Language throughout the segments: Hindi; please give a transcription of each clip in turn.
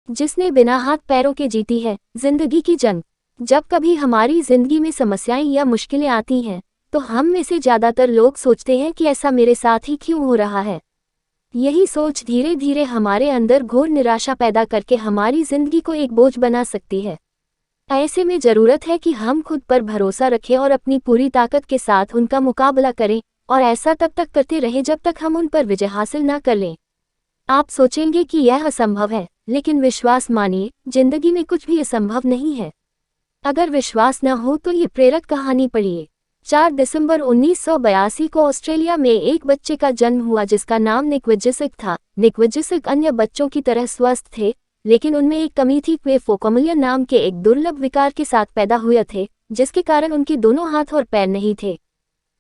जिसने बिना हाथ पैरों के जीती है जिंदगी की जंग। जब कभी हमारी जिंदगी में समस्याएं या मुश्किलें आती हैं, तो हम में से ज्यादातर लोग सोचते हैं कि ऐसा मेरे साथ ही क्यों हो रहा है। यही सोच धीरे धीरे हमारे अंदर घोर निराशा पैदा करके हमारी जिंदगी को एक बोझ बना सकती है। ऐसे में जरूरत है कि हम खुद पर भरोसा रखें और अपनी पूरी ताकत के साथ उनका मुकाबला करें, और ऐसा तब तक करते रहें जब तक हम उन पर विजय हासिल न कर लें। आप सोचेंगे कि यह असंभव है, लेकिन विश्वास मानिए, जिंदगी में कुछ भी असंभव नहीं है। अगर विश्वास न हो तो ये प्रेरक कहानी पढ़िए। 4 दिसंबर 1982 को ऑस्ट्रेलिया में एक बच्चे का जन्म हुआ जिसका नाम निक वुजसिक था। निक वुजसिक अन्य बच्चों की तरह स्वस्थ थे, लेकिन उनमें एक कमी थी। वे फोकोमिलिया नाम के एक दुर्लभ विकार के साथ पैदा हुए थे, जिसके कारण उनके दोनों हाथ और पैर नहीं थे।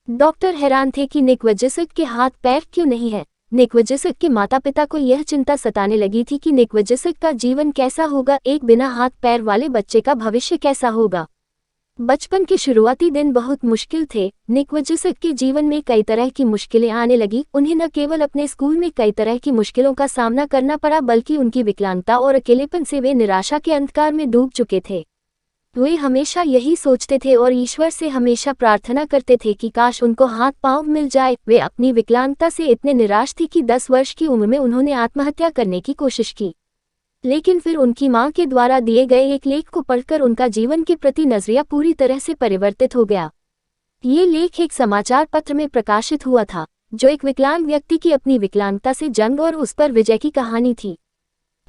डॉक्टर हैरान थे कि निक वुजसिक के हाथ पैर क्यों नहीं है। निक वुजसिक के माता पिता को यह चिंता सताने लगी थी कि निक वुजसिक का जीवन कैसा होगा, एक बिना हाथ पैर वाले बच्चे का भविष्य कैसा होगा। बचपन के शुरुआती दिन बहुत मुश्किल थे। निक वुजसिक के जीवन में कई तरह की मुश्किलें आने लगी। उन्हें न केवल अपने स्कूल में कई तरह की मुश्किलों का सामना करना पड़ा, बल्कि उनकी विकलांगता और अकेलेपन से वे निराशा के अंधकार में डूब चुके थे। वे हमेशा यही सोचते थे और ईश्वर से हमेशा प्रार्थना करते थे कि काश उनको हाथ पांव मिल जाए। वे अपनी विकलांगता से इतने निराश थे कि 10 वर्ष की उम्र में उन्होंने आत्महत्या करने की कोशिश की। लेकिन फिर उनकी मां के द्वारा दिए गए एक लेख को पढ़कर उनका जीवन के प्रति नजरिया पूरी तरह से परिवर्तित हो गया। ये लेख एक समाचार पत्र में प्रकाशित हुआ था, जो एक विकलांग व्यक्ति की अपनी विकलांगता से जंग और उस पर विजय की कहानी थी।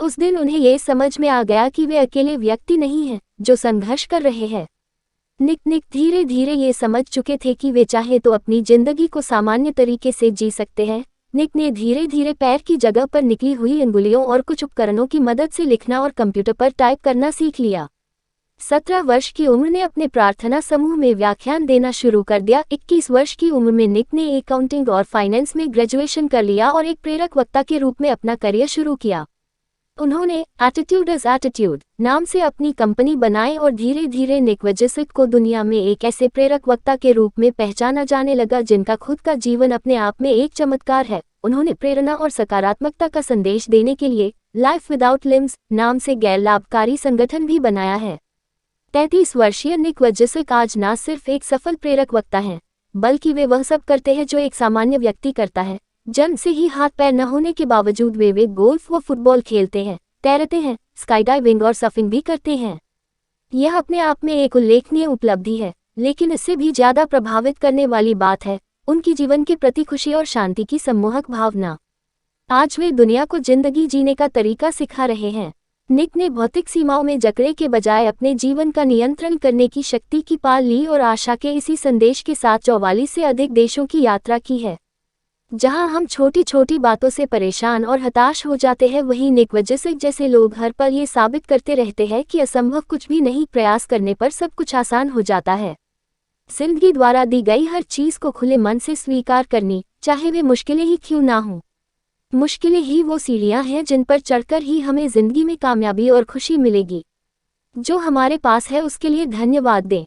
उस दिन उन्हें ये समझ में आ गया कि वे अकेले व्यक्ति नहीं हैं जो संघर्ष कर रहे हैं। निक धीरे धीरे ये समझ चुके थे कि वे चाहे तो अपनी जिंदगी को सामान्य तरीके से जी सकते हैं। निक ने धीरे धीरे पैर की जगह पर निकली हुई अंगुलियों और कुछ उपकरणों की मदद से लिखना और कंप्यूटर पर टाइप करना सीख लिया। 17 वर्ष की उम्र में अपने प्रार्थना समूह में व्याख्यान देना शुरू कर दिया। 21 वर्ष की उम्र में निक ने अकाउंटिंग और फाइनेंस में ग्रेजुएशन कर लिया और एक प्रेरक वक्ता के रूप में अपना करियर शुरू किया। उन्होंने एटीट्यूड इज एटीट्यूड नाम से अपनी कंपनी बनाई और धीरे धीरे निक वुजसिक को दुनिया में एक ऐसे प्रेरक वक्ता के रूप में पहचाना जाने लगा जिनका खुद का जीवन अपने आप में एक चमत्कार है। उन्होंने प्रेरणा और सकारात्मकता का संदेश देने के लिए लाइफ विदाउट लिम्स नाम से गैर लाभकारी संगठन भी बनाया है। 33 वर्षीय निक वुजसिक आज न सिर्फ एक सफल प्रेरक वक्ता हैं, बल्कि वे वह सब करते हैं जो एक सामान्य व्यक्ति करता है। जन्म से ही हाथ पैर न होने के बावजूद वे गोल्फ व फुटबॉल खेलते हैं, तैरते हैं, स्काई डाइविंग और सर्फिंग भी करते हैं। यह अपने आप में एक उल्लेखनीय उपलब्धि है, लेकिन इससे भी ज्यादा प्रभावित करने वाली बात है उनकी जीवन के प्रति खुशी और शांति की सम्मोहक भावना। आज वे दुनिया को जिंदगी जीने का तरीका सिखा रहे हैं। निक ने भौतिक सीमाओं में जकड़े के बजाय अपने जीवन का नियंत्रण करने की शक्ति की पाल ली और आशा के इसी संदेश के साथ 44 से अधिक देशों की यात्रा की है। जहां हम छोटी छोटी बातों से परेशान और हताश हो जाते हैं, वहीं निक वुजसिक जैसे लोग हर पल ये साबित करते रहते हैं कि असंभव कुछ भी नहीं, प्रयास करने पर सब कुछ आसान हो जाता है। जिंदगी द्वारा दी गई हर चीज को खुले मन से स्वीकार करनी, चाहे वे मुश्किलें ही क्यों ना हों। मुश्किलें ही वो सीढ़ियां हैं जिन पर चढ़कर ही हमें जिंदगी में कामयाबी और खुशी मिलेगी। जो हमारे पास है उसके लिए धन्यवाद दें।